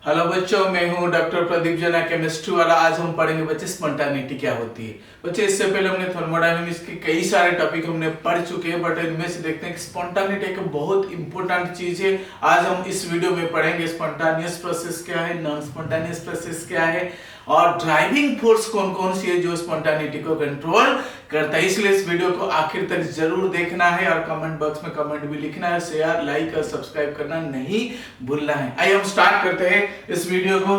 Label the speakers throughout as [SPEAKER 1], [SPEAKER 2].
[SPEAKER 1] Hello बच्चों, मैं हूं डॉक्टर प्रदीप जना, केमिस्ट्री वाला। आज हम पढ़ेंगे बच्चे स्पॉन्टानिटी क्या होती है। बच्चे इससे पहले हमने थर्मोडायनामिक्स के कई सारे टॉपिक हमने पढ़ चुके हैं, बट इनमें से देखते हैं कि स्पॉन्टानिटी एक बहुत इंपॉर्टेंट चीज है। आज हम इस वीडियो में पढ़ेंगे स्पॉन्टानियस प्रोसेस क्या है, नॉन स्पॉन्टानियस प्रोसेस क्या है और ड्राइविंग फोर्स कौन कौन सी है जो स्पॉन्टानिटी को कंट्रोल करता है। इसलिए इस वीडियो को आखिर तक जरूर देखना है और कमेंट बॉक्स में कमेंट भी लिखना है, शेयर लाइक और सब्सक्राइब करना नहीं भूलना है। आइए हम स्टार्ट करते हैं इस वीडियो को।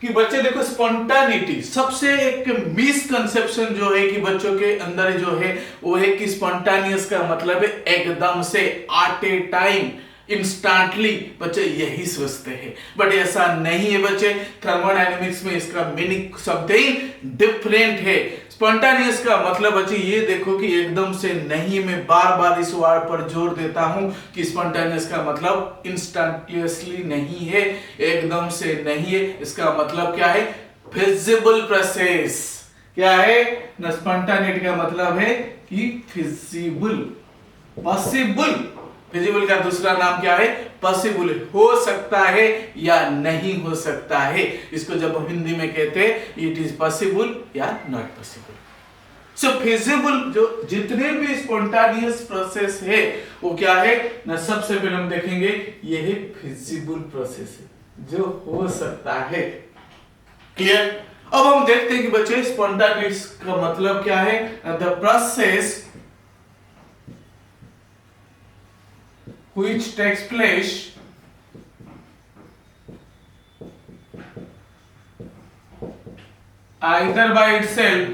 [SPEAKER 1] कि बच्चे देखो, स्पॉन्टानिटी सबसे एक मिसकंसेप्शन जो है कि बच्चों के अंदर जो है वो है कि स्पॉन्टानियस का मतलब है एकदम से, एट ए टाइम, इंस्टेंटली। बच्चे यही सोचते हैं, बट ऐसा नहीं है बच्चे। थर्मोडायनेमिक्स में इसका मीनिंग समथिंग डिफरेंट है। स्पॉन्टानियस का मतलब बच्चे ये देखो कि एकदम से नहीं। मैं बार बार इस वर्ड पर जोर देता हूं कि स्पॉन्टानियस का मतलब इंस्टेंटली नहीं है, एकदम से नहीं है। इसका मतलब क्या है? Feasible process. क्या है? स्पॉन्टानिटी का मतलब है कि फिजिबल, पॉसिबल। फिजिबल का दूसरा नाम क्या है? पॉसिबल। हो सकता है या नहीं हो सकता है। इसको जब हम हिंदी में कहते हैं इट इज पॉसिबल या नॉट पॉसिबल। सो फिजिबल जो जितने भी स्पॉन्टानियस प्रोसेस है वो क्या है ना, सबसे पहले हम देखेंगे ये है फिजिबल प्रोसेस है, जो हो सकता है। क्लियर? अब हम देखते हैं कि बच्चे स्पॉन्टानियस का मतलब क्या है। The process which takes place either by itself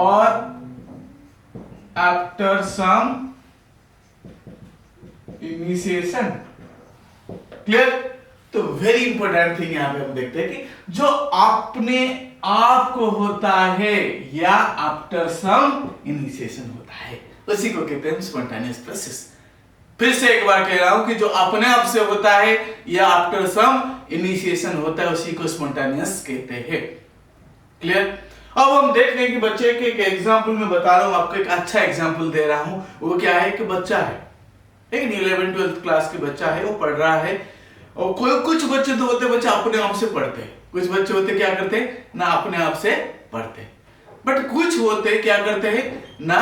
[SPEAKER 1] or after some initiation। Clear? तो वेरी इंपॉर्टेंट थिंग यहां पे हम देखते हैं कि जो अपने आप को होता है या आफ्टर सम इनिशिएशन होता है, उसी को कहते हैं स्पॉन्टेनियस प्रोसेस। फिर से एक बार कह रहा हूं कि जो अपने आप से होता है या आफ्टर सम इनिशिएशन होता है, उसी को स्पॉन्टेनियस कहते हैं। क्लियर? अब हम देख रहे हैं कि बच्चे के एक एग्जांपल में बता रहा हूं आपको, एक अच्छा एग्जांपल दे रहा हूं। वो क्या है कि बच्चा है, एक 11th-12th क्लास के बच्चा है, वो पढ़ रहा है। और कोई कुछ बच्चे तो होते बच्चे अपने आप से पढ़ते हैं, कुछ बच्चे होते क्या करते ना अपने आप से पढ़ते, बट कुछ होते क्या करते हैं ना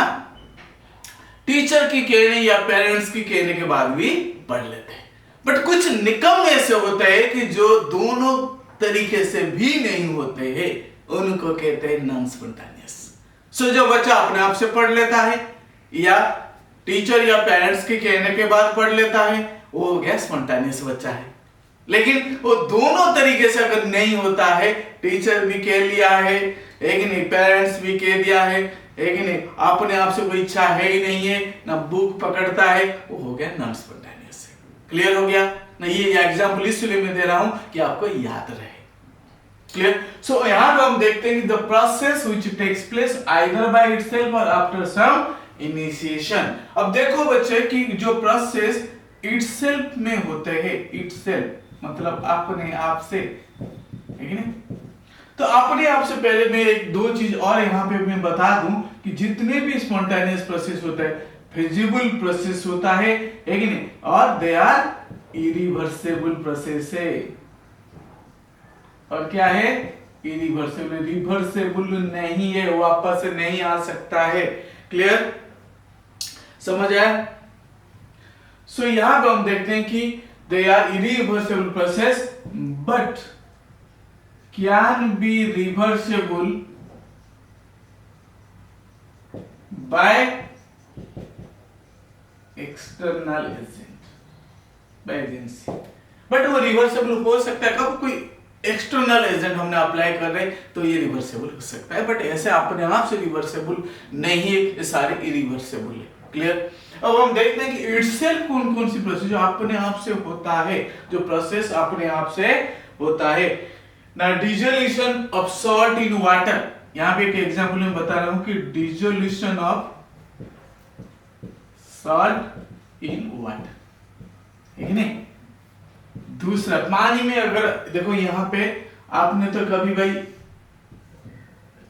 [SPEAKER 1] टीचर की कहने या पेरेंट्स की कहने के बाद भी पढ़ लेते हैं। बट कुछ निकम ऐसे होते हैं कि जो दोनों तरीके से भी नहीं होते हैं, उनको कहते हैं नॉन स्पॉन्टेनियस। सो जो बच्चा अपने आप से पढ़ लेता है या टीचर या पेरेंट्स के कहने के बाद पढ़ लेता है, वो हो गया स्पॉन्टेनियस बच्चा है। लेकिन वो दोनों तरीके से अगर नहीं होता है, टीचर भी कह लिया है, एक नहीं, पेरेंट्स भी कह दिया है, एक नहीं, अपने आप से कोई इच्छा है ही नहीं है, ना बुक पकड़ता है, वो हो गया नॉन स्पॉन्टेनियस। क्लियर हो गया ना? ये एग्जांपल इसलिए मैं दे रहा हूं कि आपको याद रहे। क्लियर? सो यहां पे हम देखते हैं कि the process which takes place either by itself और आफ्टर सम इनिशिएशन। अब देखो बच्चे कि जो प्रोसेस इटसेल्फ में होते हैं, इटसेल्फ मतलब अपने आप से, है कि नहीं? तो अपने आप से पहले मैं एक दो चीज और यहां पे मैं बता दूं कि जितने भी स्पॉन्टेनियस प्रोसेस होता है, फिजिबल प्रोसेस होता है कि नहीं, और दे आर इरिवर्सिबल प्रोसेस है। और क्या है? इरिवर्सिबल। रिवर्सिबल नहीं है, वापस से नहीं आ सकता है। क्लियर? समझ आया? सो यहां पे हम देखते हैं कि they are irreversible process but can be reversible by external agent, by agency। But वो रिवर्सेबल हो सकता है कब? कोई एक्सटर्नल एजेंट हमने अप्लाई कर रहे तो ये रिवर्सेबल हो सकता है, बट ऐसे अपने आप से रिवर्सेबल नहीं है, ये सारे इरिवर्सेबल है। क्लियर? अब हम देखते हैं कि इटसेल्फ कौन कौन सी प्रोसेस जो अपने आप से होता है, जो प्रोसेस अपने आप से होता है ना। Dissolution of salt in water. यहां पे एक एग्जांपल में बता रहा हूं कि dissolution of salt in water, है नहीं? दूसरा, पानी में अगर देखो, यहां पे आपने तो कभी भाई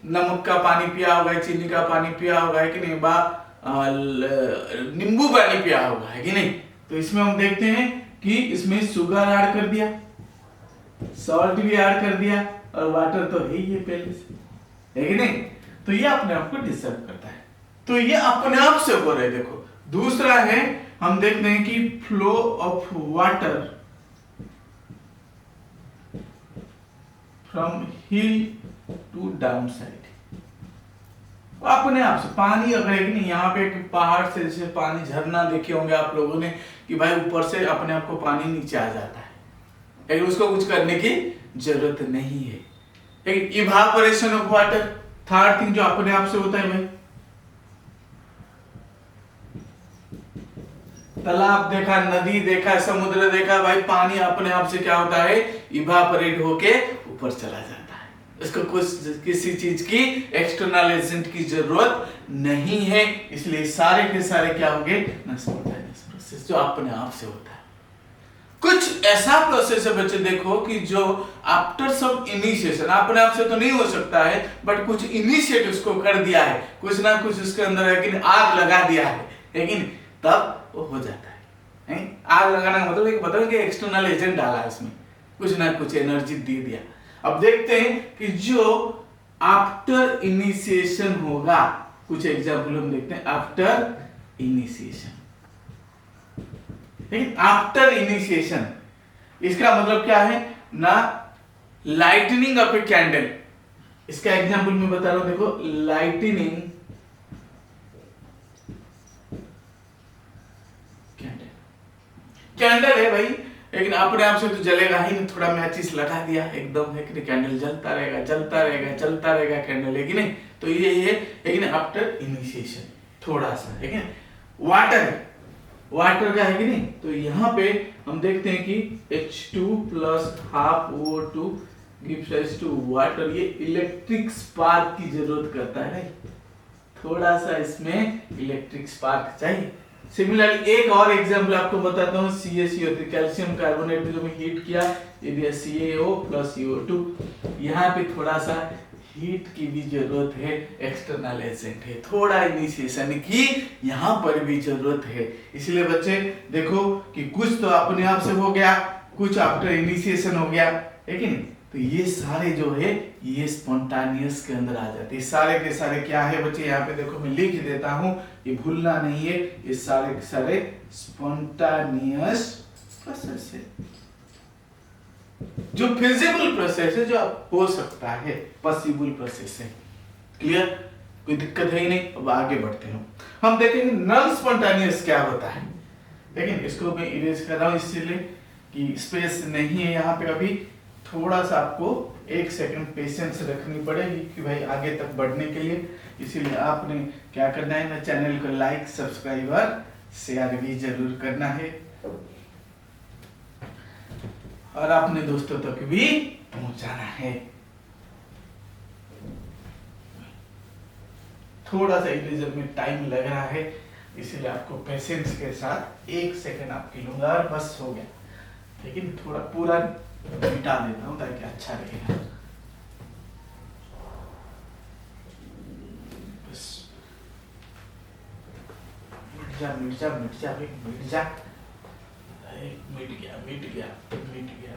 [SPEAKER 1] नमक का पानी पिया होगा, चीनी का पानी पिया होगा, है कि नहीं? नींबू पानी पिया होगा, है कि नहीं? तो इसमें हम देखते हैं कि इसमें शुगर ऐड कर दिया, सॉल्ट भी ऐड कर दिया और वाटर तो है ही पहले से, है कि नहीं? तो ये अपने आप को डिस्टर्ब करता है, तो ये अपने आप से हो रहा है। देखो दूसरा है, हम देखते हैं कि flow of water from hill to down side, अपने आप से पानी अगर है कि नहीं, यहाँ पे एक पहाड़ से जैसे पानी झरना देखे होंगे आप लोगों ने कि भाई ऊपर से अपने आप को पानी नीचे आ जाता है, लेकिन उसको कुछ करने की जरूरत नहीं है। लेकिन evaporation of water, third thing जो अपने आप से होता है भाई, तालाब देखा, नदी देखा, समुद्र देखा, भाई पानी अपने आप से क्या होता है, इवापोरेट होके ऊपर चला जाता है, इसको कुछ किसी चीज की एक्सटर्नल एजेंट की जरूरत नहीं है, इसलिए सारे के सारे क्या होंगे, स्पॉन्टेनियस प्रोसेस जो अपने आप से होता है। कुछ ऐसा प्रोसेस है बच्चे देखो कि जो आफ्टर सम इनिशिएशन, अपने आप से तो नहीं हो सकता है बट कुछ इनिशिएट उसको कर दिया है, कुछ ना कुछ उसके अंदर है कि आग लगा दिया है, लेकिन तब वो हो जाता है। आग लगाना का मतलब कि एक्सटर्नल एजेंट डाला है इसमें, कुछ ना कुछ एनर्जी दे दिया। अब देखते हैं कि जो आफ्टर इनिशिएशन होगा, कुछ एग्जाम्पल हम देखते हैं आफ्टर इनिशिएशन। लेकिन आफ्टर इनिशिएशन इसका मतलब क्या है ना, लाइटनिंग ऑफ ए कैंडल, इसका एग्जाम्पल मैं बता रहा हूं, देखो लाइटनिंग कैंडल है भाई, लेकिन अपने आप से तो जलेगा ही नहीं, थोड़ा मैचिस लगा दिया एकदम है कि कैंडल जलता रहेगा चलता रहेगा चलता रहेगा कैंडल, है कि नहीं? तो ये लेकिन आफ्टर इनिशिएशन थोड़ा सा, है कि नहीं? वाटर है, वाटर का है कि नहीं, तो यहाँ पे हम देखते हैं कि H2 plus half O2 gives rise to water, ये इलेक्ट्रिक स्पार्क की जरूरत करता है भाई, थोड़ा सा इसमें इलेक्ट्रिक स्पार्क चाहिए। सिमिलरली एक और एग्जांपल आपको बताता हूँ, CaCO3 कैल्शियम कार्बोनेट जो मैं हीट किया, ये दिया CaO प्लस CO2, यहाँ पे थोड़ा सा हीट की भी जरूरत है, एक्सटर्नल एजेंट है, थोड़ा इनिशिएशन की यहाँ पर भी जरूरत है। इसलिए बच्चे देखो कि कुछ तो अपने आप से हो गया, कुछ आफ्टर इनिशिएशन हो गया, लेकिन तो ये सारे जो है ये स्पॉन्टानियस के अंदर आ जाते हैं। सारे के सारे क्या है बच्चे, यहाँ पे देखो मैं लिख देता हूं, ये भूलना नहीं है, ये सारे के सारे स्पॉन्टानियस प्रोसेस है, जो फिजिबल प्रोसेस है, जो हो सकता है, पॉसिबल प्रोसेस है। क्लियर? कोई दिक्कत है ही नहीं। अब आगे बढ़ते हैं, हम देखेंगे नॉन स्पॉन्टानियस क्या होता है, लेकिन इसको मैं इरेज कर रहा हूं इसलिए कि स्पेस नहीं है यहाँ पे, अभी थोड़ा सा आपको 1 सेकंड पेशेंस रखनी पड़ेगी कि भाई आगे तक बढ़ने के लिए। इसीलिए आपने क्या करना है ना, चैनल को लाइक सब्सक्राइब और शेयर भी जरूर करना है, और अपने दोस्तों तक भी पहुंचाना है। थोड़ा सा इरेजर में टाइम लग रहा है, इसीलिए आपको पेशेंस के साथ 1 सेकंड आपकी लूंगा और बस हो गया, लेकिन थोड़ा पूरा मिटा देता हूं ताकि अच्छा रहेगा। बस मिट जा मिट जा मिट जा भाई, मिट जा, मिट गया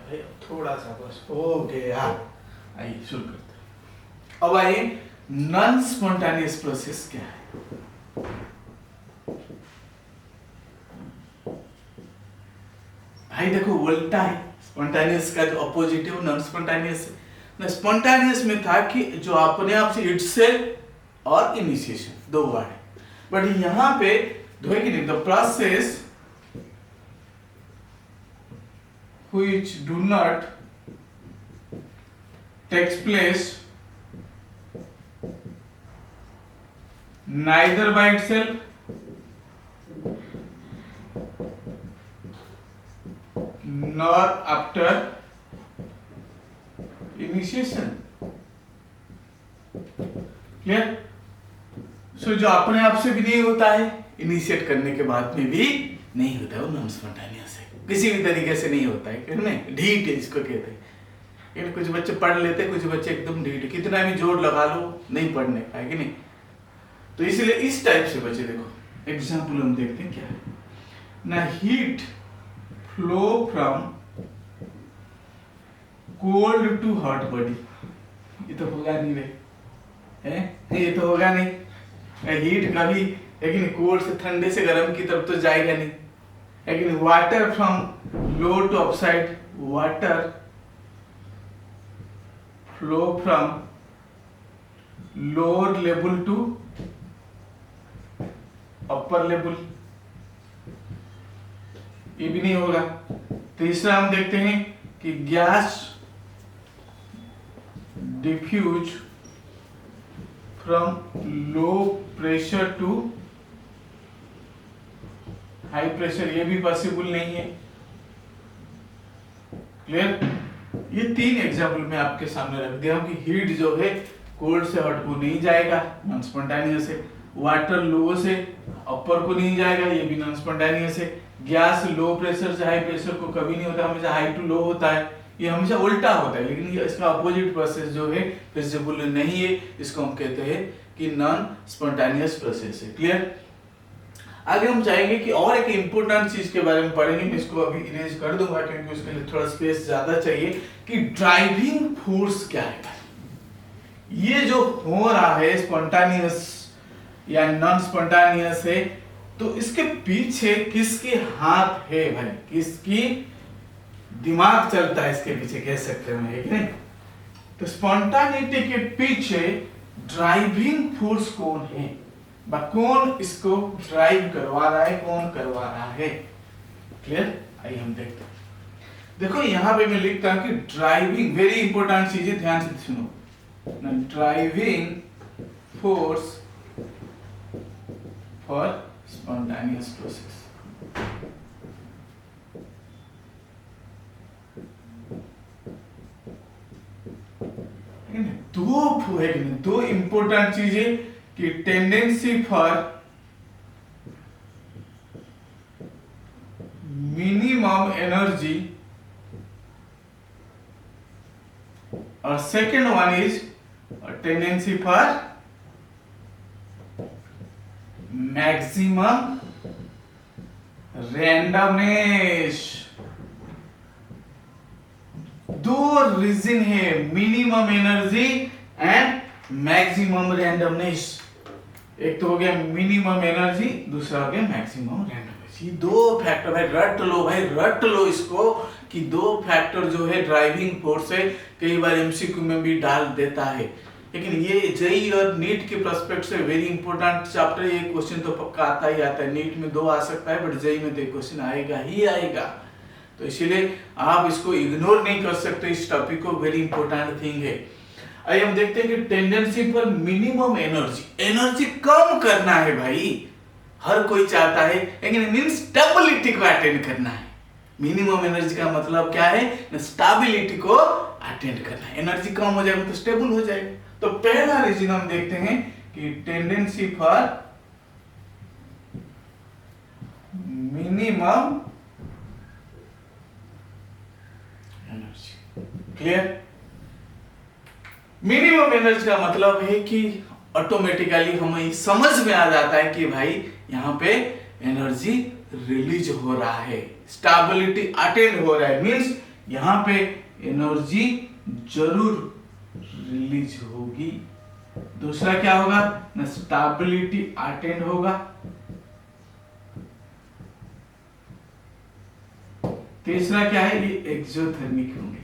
[SPEAKER 1] भाई, थोड़ा सा बस हो गया। आइए शुरू करते हैं। अब आइए नॉन स्पॉन्टेनियस प्रोसेस क्या है। भाई देखो उल्टा है, स्पॉन्टेनियस का जो अपोजिट है वो नॉन स्पॉन्टेनियस है। स्पॉन्टेनियस में था कि जो अपने आप से इटसेल्फ और इनिशिएशन दो वर्ड है, बट यहां पे the process which do not takes place neither by itself nor after initiation। Clear? So जो अपने आप से भी नहीं होता है, इनिशिएट करने के बाद में भी नहीं होता है, वो नॉन स्पॉन्टेनियस है, किसी भी तरीके से नहीं होता है, नहीं ढीठ है इसको कहते हैं। कुछ बच्चे पढ़ लेते, कुछ बच्चे एकदम ढीठ, कितना भी जोर लगा लो नहीं पढ़ने पाएंगे, नहीं। तो इसलिए इस टाइप से बच्चे देखो एग्जाम्पल हम देखते हैं क्या है। ना heat flow from cold to hot body, ये तो होगा नहीं रे, है ये तो होगा नहीं। हीट कभी, लेकिन कोल्ड से ठंडे से गर्म की तरफ तो जाएगा नहीं। लेकिन water from low to upside, water flow from lower level to upper level, ये भी नहीं होगा। तीसरा हम देखते हैं कि gas diffuse from low pressure to high pressure, ये भी पॉसिबल नहीं है। क्लियर? ये 3 एग्जाम्पल मैं आपके सामने रख दिया हूं कि हीट जो है कोल्ड से हॉट को नहीं जाएगा, नॉन स्पॉन्टेनियस है। वाटर लो से अपर को नहीं जाएगा, ये भी नॉन स्पॉन्टेनियस है। गैस लो प्रेशर से हाई प्रेशर को कभी नहीं होता, हमेशा हाई टू लो होता है, ये हमेशा उल्टा होता है। लेकिन ये इसका अपोजिट प्रोसेस जो है फिजिबल नहीं है, इसको हम कहते हैं कि नॉन स्पॉन्टेनियस प्रोसेस है। क्लियर? आगे हम चाहेंगे कि और एक इंपॉर्टेंट चीज के बारे में पढ़ेंगे, मैं इसको अभी इरेज कर दूंगा क्योंकि उसके लिए थोड़ा स्पेस ज्यादा चाहिए, कि ड्राइविंग फोर्स क्या है। ये जो हो रहा है स्पॉन्टेनियस या नॉन स्पॉन्टेनियस है, तो इसके पीछे किसके हाथ है भाई, किसकी दिमाग चलता है इसके पीछे, कह सकते हैं है कि नहीं? तो स्पॉन्टेनिटी के पीछे ड्राइविंग फोर्स कौन है, कौन इसको ड्राइव करवा रहा है, कौन करवा रहा है? क्लियर? आइए हम देखते हैं। देखो यहां पे मैं लिखता हूं कि ड्राइविंग, वेरी इंपॉर्टेंट चीज है, ध्यान से सुनो। Driving force for spontaneous process. दो इंपॉर्टेंट चीजें कि टेंडेंसी फॉर मिनिमम एनर्जी और second one is tendency for maximum randomness. दो रीजन है, minimum energy and maximum randomness. एक तो हो गया मिनिमम एनर्जी, दूसरा हो गया मैक्सिमम रैंडमनेस। ये दो फैक्टर भाई रट लो, भाई रट लो इसको, कि दो फैक्टर जो है ड्राइविंग फोर्स है। कई बार एमसीक्यू में भी डाल देता है, लेकिन ये जेईई और नीट के पर्सपेक्ट से वेरी इंपॉर्टेंट चैप्टर। ये क्वेश्चन तो पक्का आता ही आता है, नीट में 2 आ सकता है, बट जेईई में तो क्वेश्चन आएगा ही आएगा। तो इसीलिए आप इसको इग्नोर नहीं कर सकते, इस टॉपिक को, वेरी इंपॉर्टेंट थिंग है। आइए हम देखते हैं कि टेंडेंसी पर मिनिमम एनर्जी, एनर्जी कम करना है भाई, हर कोई चाहता है, लेकिन मीन स्टेबिलिटी को अटेंड करना है। मिनिमम एनर्जी का मतलब क्या है? स्टेबिलिटी को अटेंड करना है। एनर्जी कम हो जाएगा तो स्टेबल हो जाएगा। तो पहला रीजन हम देखते हैं कि tendency for minimum energy. Clear? Minimum energy का मतलब है कि ऑटोमेटिकली हमें समझ में आ जाता है कि भाई यहाँ पे एनर्जी रिलीज हो रहा है, स्टेबिलिटी अटेंड हो रहा है, मींस यहाँ पे एनर्जी जरूर रिलीज होगी। दूसरा क्या होगा? ना स्टेबिलिटी अटेंड होगा। तीसरा क्या है? ये एक्सोथर्मिक होंगे,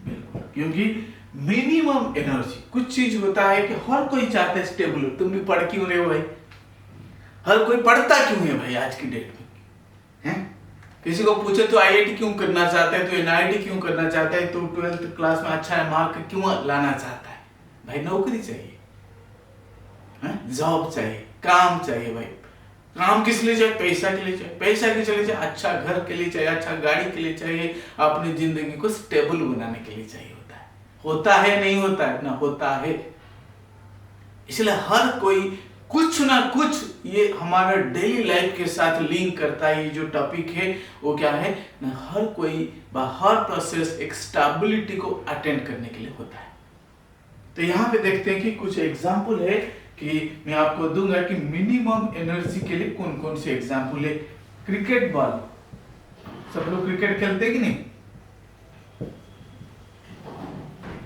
[SPEAKER 1] बिल्कुल, क्योंकि मिनिमम एनर्जी, कुछ चीज होता है कि हर कोई चाहता है स्टेबल हो। तुम भी पढ़ क्यों रहे हो भाई? हर कोई पढ़ता क्यों है भाई आज की डेट में? हैं? किसी को पूछे तो आईआईटी क्यों करना चाहता है, तो एनआईटी क्यों करना चाहता है, तो 12th क्लास में अच्छा मार्क क्यों लाना चाहता है? भाई नौकरी चाहिए, जॉब चाहिए, काम चाहिए भाई। काम किस लिए चाहिए? पैसा के लिए चाहिए। पैसा के लिए चाहिए, अच्छा घर के लिए चाहिए, अच्छा गाड़ी के लिए चाहिए, अपनी जिंदगी को स्टेबल बनाने के लिए चाहिए। होता है नहीं होता है ना? होता है। इसलिए हर कोई कुछ ना कुछ, ये हमारा डेली लाइफ के साथ लिंक करता है। ये जो टॉपिक है वो क्या है ना, हर कोई हर प्रोसेस एक स्टेबिलिटी को अटेंड करने के लिए होता है। तो यहाँ पे देखते हैं कि कुछ एग्जाम्पल है कि मैं आपको दूंगा कि मिनिमम एनर्जी के लिए कौन कौन से एग्जाम्पल है। क्रिकेट बॉल, सब लोग क्रिकेट खेलते हैं कि नहीं?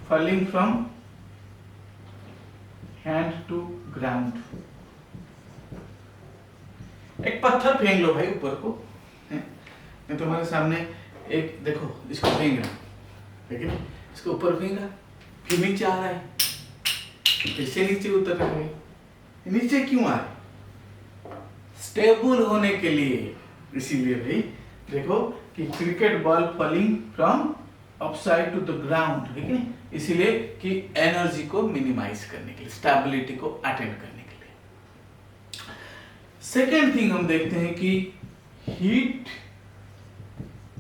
[SPEAKER 1] Falling from hand to ground, एक पत्थर फेंक लो भाई ऊपर को, मैं तुम्हारे सामने एक देखो इसको फेंक रहा, ठीक है, इसको ऊपर फेंका, फिर नीचे आ रहा है, फिर से नीचे उतर रहा है, नीचे क्यों आ रहा है? स्टेबल होने के लिए। इसीलिए भाई देखो कि cricket ball falling from upside to the ground, ठीक है, इसीलिए कि एनर्जी को मिनिमाइज करने के लिए, स्टेबिलिटी को अटेंड करने के लिए। सेकेंड थिंग हम देखते हैं कि heat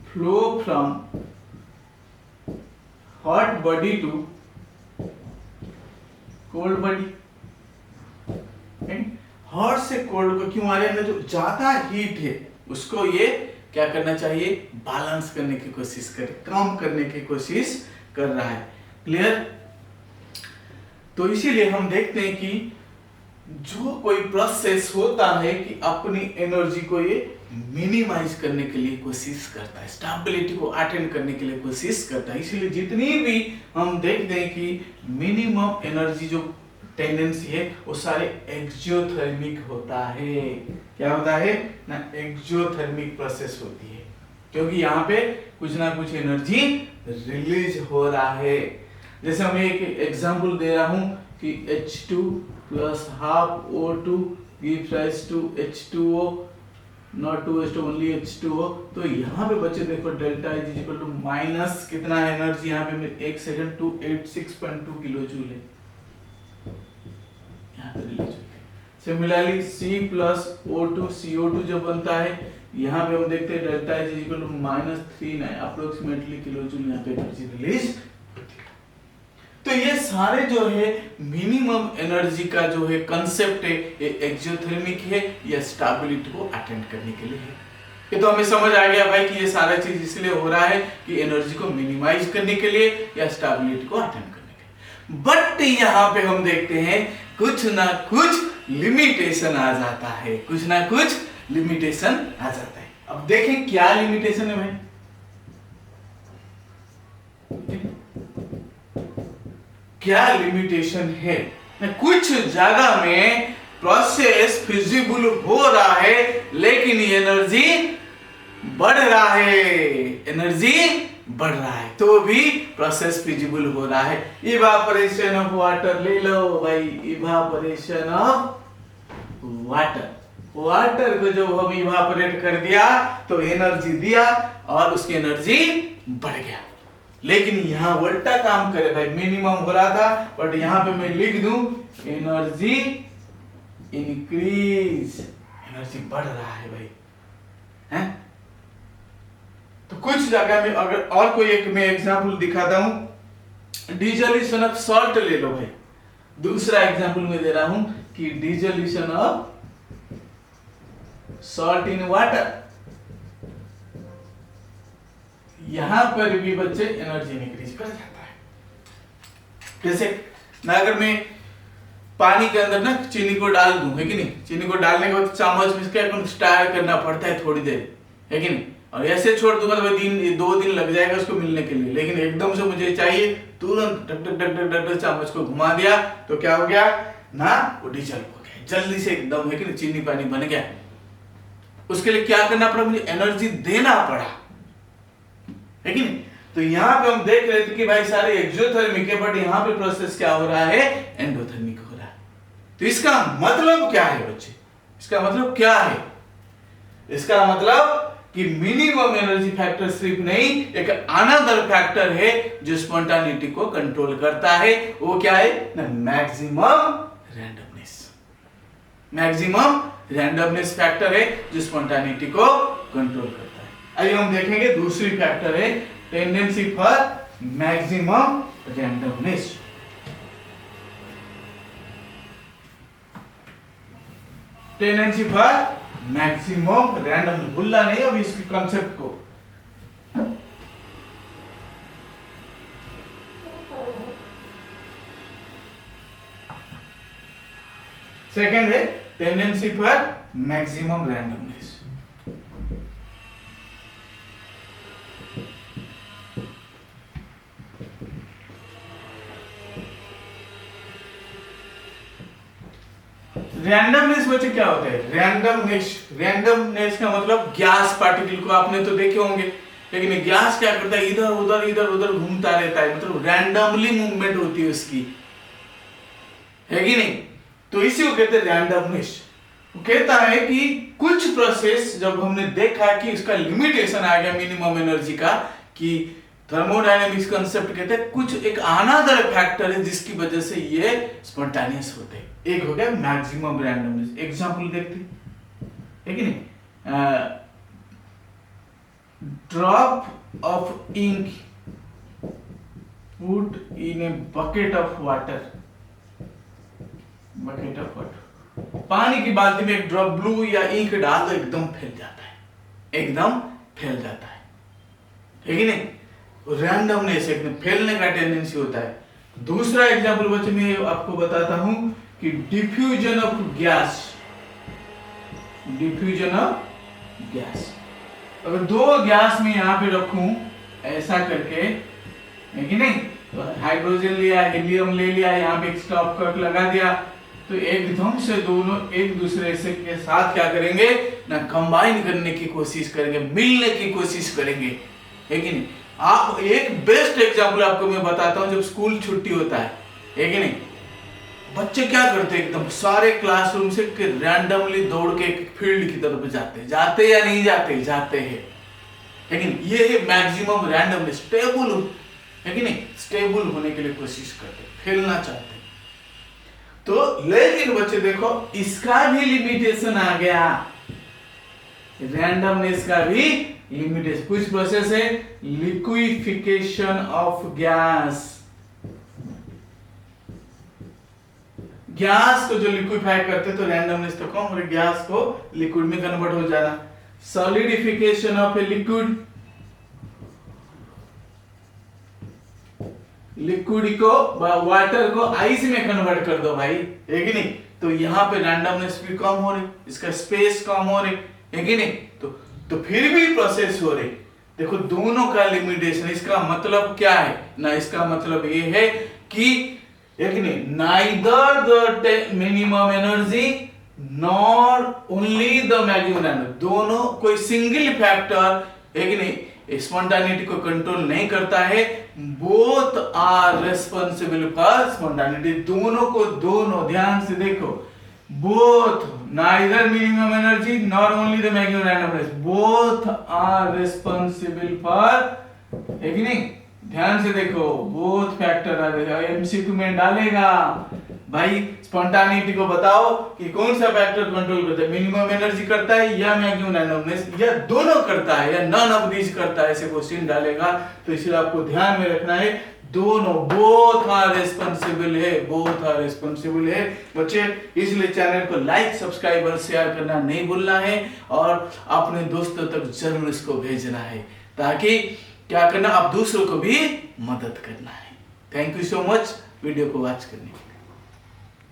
[SPEAKER 1] flow from hot body to cold body. Hot से कोल्ड को क्यों आ रहा है? जो ज्यादा हीट है उसको ये क्या करना चाहिए? बैलेंस करने की कोशिश कर, कम करने की कोशिश कर रहा है। क्लियर? तो इसीलिए हम देखते हैं कि जो कोई प्रोसेस होता है कि अपनी एनर्जी को ये मिनिमाइज करने के लिए कोशिश करता है, स्टेबिलिटी को अटेंड करने के लिए कोशिश करता है। इसीलिए जितनी भी हम देखते हैं कि मिनिमम एनर्जी जो टेंडेंसी है वो सारे एक्जियोथर्मिक होता है। क्या होता है ना? एक्जियोथर्मिक प्रोसेस होती है, क्योंकि यहाँ पे कुछ ना कुछ एनर्जी रिलीज हो रहा है। जैसे मैं एक एग्जांपल दे रहा हूँ कि H2 plus half O2 gives rise to H2O, not 2H2 only H2O। तो यहाँ पे बच्चे देखो delta is equal to minus कितना है एनर्जी यहाँ पे? 1 सेकंड 286.2 किलो जूल है यहाँ पे release. Similarly C plus O2 CO2 जब बनता है यहाँ पे हम देखते हैं delta is equal to -39 approximately kilo joule यहाँ पे एनर्जी रिलीज होती है। तो ये सारे जो है मिनिमम एनर्जी का जो है कंसेप्ट है, ये एक्जियोथर्मिक है या स्टेबिलिटी को अटेंड करने के लिए है। ये तो हमें समझ आ गया भाई कि ये सारा चीज इसलिए हो रहा है कि एनर्जी को मिनिमाइज करने के लिए या स्टेबिलिटी को अटेंड करने के लिए। बट यहाँ पे हम देखते हैं कुछ ना कुछ लिमिटेशन आ जाता है, कुछ ना कुछ लिमिटेशन आ जाता है। अब देखें क्या लिमिटेशन है भाई। क्या लिमिटेशन है? कुछ जगह में प्रोसेस फिजिबल हो रहा है लेकिन एनर्जी बढ़ रहा है, एनर्जी बढ़ रहा है तो भी प्रोसेस फिजिबल हो रहा है। इवापोरेशन ऑफ वाटर ले लो भाई, इवापोरेशन ऑफ वाटर, वाटर को जब हम इवापोरेट कर दिया तो एनर्जी दिया और उसकी एनर्जी बढ़ गया। लेकिन यहाँ उल्टा काम करे भाई, मिनिमम हो रहा था बट यहाँ पे मैं लिख दूं एनर्जी इंक्रीज, एनर्जी बढ़ रहा है भाई, हैं? तो कुछ जगह में अगर और कोई एक मैं एग्जांपल दिखाता हूं, डिजोल्यूशन ऑफ सॉल्ट ले लो भाई। दूसरा एग्जांपल मैं दे रहा हूं कि dissolution of salt in water, यहां पर भी बच्चे एनर्जी इंक्रीज कर जाता है। जैसे ना अगर मैं पानी के अंदर ना चीनी को डाल दूं, है कि नहीं, चीनी को डालने के बाद चम्मच में इसके स्टार करना पड़ता है थोड़ी देर, है कि नहीं, और ऐसे छोड़ दूंगा तो 2 दिन लग जाएगा उसको मिलने के लिए। लेकिन एकदम से मुझे चाहिए तुरंत duck duck duck duck duck चम्मच को घुमा दिया तो क्या हो गया ना, वो डिजल हो गया जल्दी से एकदम, है कि नहीं, चीनी पानी बन गया। उसके लिए क्या करना पड़ा? मुझे एनर्जी देना पड़ा, है कि नहीं। तो यहाँ पे हम देख रहे थे कि भाई सारे एक्सोथर्मिक है बट यहाँ पे प्रोसेस क्या हो रहा है? एंडोथर्मिक हो रहा है। तो इसका मतलब क्या है बच्चे? इसका मतलब क्या है? इसका मतलब कि मिनिमम एनर्जी फैक्टर सिर्फ नहीं, एक अनदर फैक्टर है जो स्पॉन्टानिटी को कंट्रोल करता है। वो क्या है ना? Maximum randomness. Maximum randomness factor है जो स्पॉन्टानिटी को कंट्रोल करता है। अभी हम देखेंगे दूसरी फैक्टर है tendency for maximum randomness. Tendency for maximum random, भूलना नहीं अभी इसके कॉन्सेप्ट को। सेकंड है tendency for maximum randomness. Randomness बच्चे क्या होता है? रैंडमनेस का मतलब गैस पार्टिकल को आपने तो देखे होंगे, लेकिन गैस क्या करता है? इधर उधर घूमता रहता है, मतलब रैंडमली मूवमेंट होती है उसकी, है कि नहीं? तो इसी को कहते हैं रैंडमनेस। वो कहता है कि कुछ प्रोसेस जब हमने देखा कि इसका लिमिटेशन आ गया मिनिमम एनर्जी का, कि थर्मोडायनेमिक्स कंसेप्ट कहते हैं कुछ एक अनदर फैक्टर है जिसकी वजह से ये स्पॉन्टेनियस होते हैं। एक हो गया मैक्सिमम रैंडमनेस। एग्जांपल देखते है कि नहीं? Drop of ink put in a bucket of water, पानी की बाल्टी में एक ड्रॉप ब्लू या इंक डाल दो, एकदम फैल जाता है, एकदम फैल जाता है कि नहीं? रैंडमनेस एकदम फैलने का टेंडेंसी होता है। दूसरा एग्जांपल बच्चे मैं आपको बताता हूं कि diffusion of gas. Diffusion of gas, अगर दो गैस में यहां पे रखूं ऐसा करके, है कि नहीं? तो हाइड्रोजन लिया, हीलियम ले लिया, यहाँ पे एक स्टॉप कट लगा दिया, तो एकदम से दोनों एक दूसरे से के साथ क्या करेंगे ना, कंबाइन करने की कोशिश करेंगे, मिलने की कोशिश करेंगे, है कि नहीं? आप एक बेस्ट एग्जांपल आपको मैं बताता हूं, जब स्कूल छुट्टी होता है कि नहीं, बच्चे क्या करते हैं? एकदम सारे क्लासरूम से रैंडमली दौड़ के एक फील्ड की तरफ जाते या नहीं जाते? जाते हैं, लेकिन ये है मैक्सिमम रैंडमनेस। स्टेबल है कि नहीं? स्टेबल होने के लिए कोशिश करते, फैलना चाहते। तो लेकिन बच्चे देखो, इसका भी लिमिटेशन आ गया, रैंडमनेस का भी लिमिटेशन। कुछ प्रोसेस है लिक्विफिकेशन ऑफ गैस, गैस को जो लिक्विफाई करते तो रैंडमनेस तो कम, और गैस को लिक्विड में कन्वर्ट हो जाना। Solidification of a liquid, liquid को वाटर को आइस में कन्वर्ट कर दो भाई, है कि नहीं? तो यहाँ पे रैंडमनेस भी कम हो रही, इसका स्पेस कम हो रही, है कि नहीं? तो फिर भी प्रोसेस हो रही। देखो दोनों का लिमिटेशन, इसका मतलब क्या है ना? इसका मतलब ये है कि है कि नहीं, neither the minimum energy nor only the maximum energy, दोनों कोई सिंगल फैक्टर है कि नहीं स्पॉन्टेनिटी को कंट्रोल नहीं करता है। Both are responsible for spontaneity, दोनों ध्यान से देखो, both neither minimum energy nor only the maximum randomness, both are responsible for, है कि नहीं? ध्यान से देखो, बोथ फैक्टर आर। एमसीक्यू में डालेगा भाई, स्पॉन्टेनिटी को बताओ कि कौन सा फैक्टर कंट्रोल करता है, मिनिमम एनर्जी करता है या मैक्सिमम रैंडमनेस, या दोनों करता है या नन ऑफ दीज करता है, ऐसे क्वेश्चन डालेगा। तो इसलिए आपको ध्यान में रखना है, दोनों बोथ आर रिस्पांसिबल है, बोथ आर रिस्पांसिबल है बच्चे। इसलिए चैनल को लाइक, सब्सक्राइब और शेयर करना नहीं भूलना है, और अपने दोस्तों तक जरूर इसको भेजना है, ताकि क्या करना, आप दूसरों को भी मदद करना है। Thank you so much video को वॉच करने के लिए।